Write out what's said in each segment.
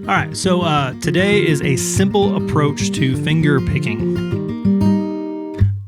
All right, so today is a simple approach to finger picking.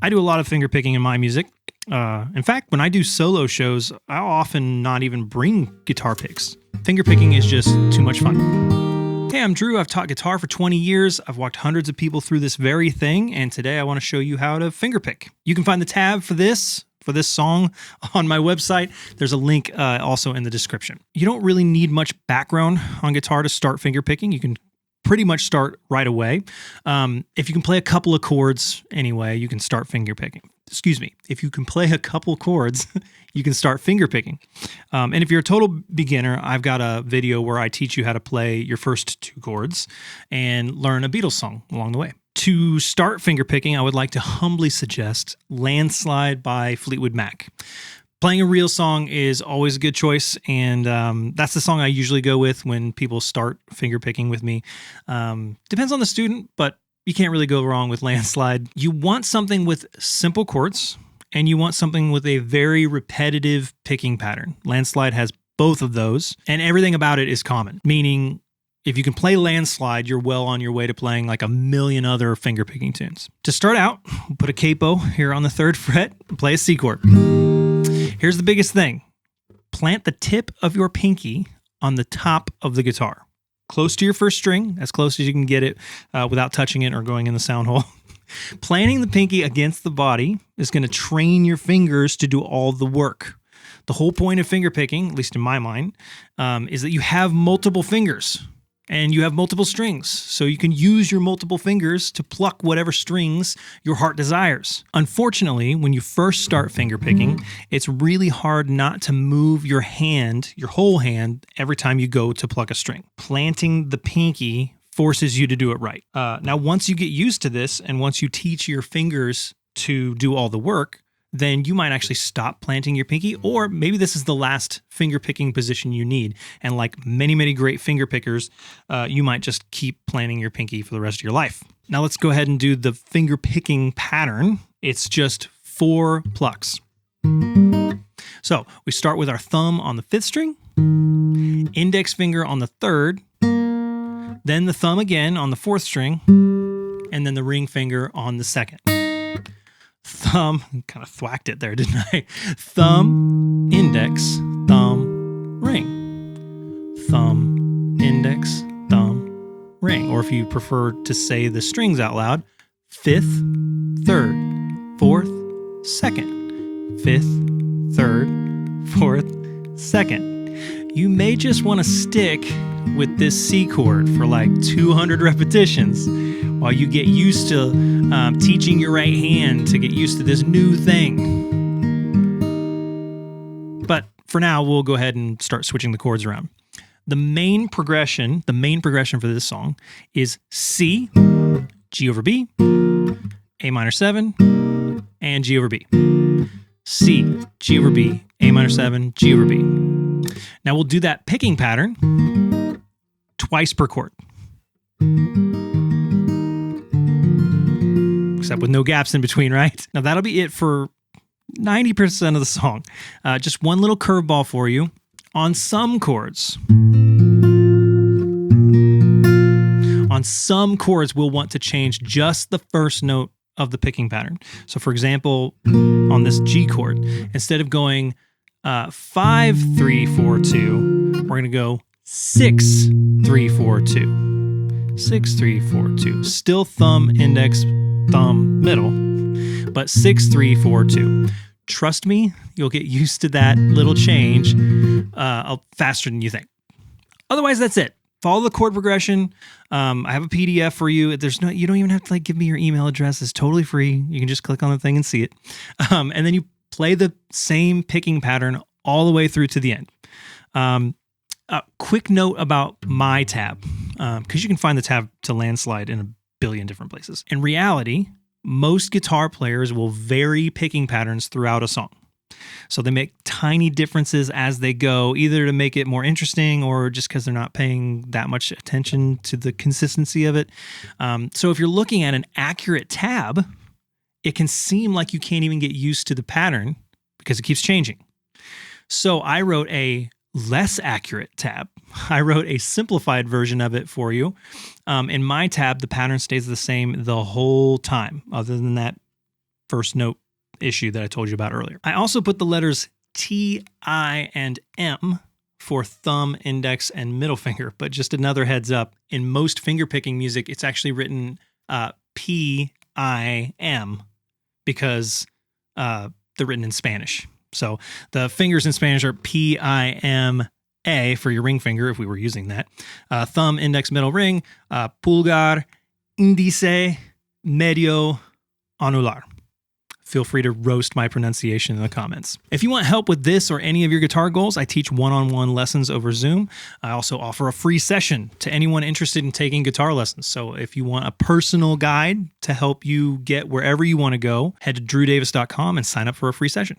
I do a lot of finger picking in my music. In fact, when I do solo shows, I'll often not even bring guitar picks. Finger picking is just too much fun. Hey, I'm Drew. I've taught guitar for 20 years. I've walked hundreds of people through this very thing, and today I want to show you how to finger pick. You can find the tab for this song on my website. There's a link also in the description. You don't really need much background on guitar to start finger picking. You can pretty much start right away. If you can play a couple of chords anyway, you can start finger picking. Excuse me. If you can play a couple chords, you can start finger picking. And if you're a total beginner, I've got a video where I teach you how to play your first two chords and learn a Beatles song along the way. To start finger picking, I would like to humbly suggest Landslide by Fleetwood Mac. Playing a real song is always a good choice, and that's the song I usually go with when people start finger picking with me. Depends on the student, but you can't really go wrong with Landslide. You want something with simple chords, and you want something with a very repetitive picking pattern. Landslide has both of those, and everything about it is common, meaning if you can play Landslide, you're well on your way to playing like a million other finger picking tunes. To start out, put a capo here on the 3rd fret, play a C chord. Here's the biggest thing. Plant the tip of your pinky on the top of the guitar, close to your first string, as close as you can get it without touching it or going in the sound hole. Planting the pinky against the body is going to train your fingers to do all the work. The whole point of finger picking, at least in my mind, is that you have multiple fingers. And you have multiple strings, so you can use your multiple fingers to pluck whatever strings your heart desires. Unfortunately, when you first start finger picking, it's really hard not to move your hand, your whole hand, every time you go to pluck a string. Planting the pinky forces you to do it right. Now, once you get used to this, and once you teach your fingers to do all the work, then you might actually stop planting your pinky, or maybe this is the last finger picking position you need. And like many, many great finger pickers, you might just keep planting your pinky for the rest of your life. Now let's go ahead and do the finger picking pattern. It's just 4 plucks. So we start with our thumb on the 5th string, index finger on the 3rd, then the thumb again on the 4th string, and then the ring finger on the 2nd. Thumb, kind of thwacked it there, didn't I? Thumb, index, thumb, ring. Thumb, index, thumb, ring. Or if you prefer to say the strings out loud, 5th, 3rd, 4th, 2nd. 5th, 3rd, 4th, 2nd. You may just want to stick with this C chord for like 200 repetitions while you get used to teaching your right hand to get used to this new thing. But for now, we'll go ahead and start switching the chords around. The main progression for this song is C, G over B, A minor 7, and G over B. C, G over B, A minor 7, G over B. Now we'll do that picking pattern twice per chord. Except with no gaps in between, right? Now that'll be it for 90% of the song. Just one little curveball for you. On some chords, we'll want to change just the first note of the picking pattern. So for example, on this G chord, instead of going 5, 3, 4, 2, we're going to go 6, 3, 4, 2. 6, 3, 4, 2. Still thumb, index, thumb, middle, but 6, 3, 4, 2. Trust me, you'll get used to that little change faster than you think. Otherwise, that's it. Follow the chord progression. I have a PDF for you. You don't even have to give me your email address. It's totally free. You can just click on the thing and see it. And then you play the same picking pattern all the way through to the end. A quick note about my tab, because you can find the tab to Landslide in a billion different places. In reality, most guitar players will vary picking patterns throughout a song. So they make tiny differences as they go, either to make it more interesting or just because they're not paying that much attention to the consistency of it. So if you're looking at an accurate tab, it can seem like you can't even get used to the pattern because it keeps changing. So I wrote a less accurate tab. I wrote a simplified version of it for you. In my tab, the pattern stays the same the whole time, other than that first note issue that I told you about earlier. I also put the letters T, I, and M for thumb, index, and middle finger. But just another heads up, in most finger picking music, it's actually written P-I-M because they're written in Spanish. So the fingers in Spanish are P-I-M-A for your ring finger, if we were using that. Thumb, index, middle, ring, pulgar, índice, medio, anular. Feel free to roast my pronunciation in the comments. If you want help with this or any of your guitar goals, I teach one-on-one lessons over Zoom. I also offer a free session to anyone interested in taking guitar lessons. So if you want a personal guide to help you get wherever you want to go, head to drewdavis.com and sign up for a free session.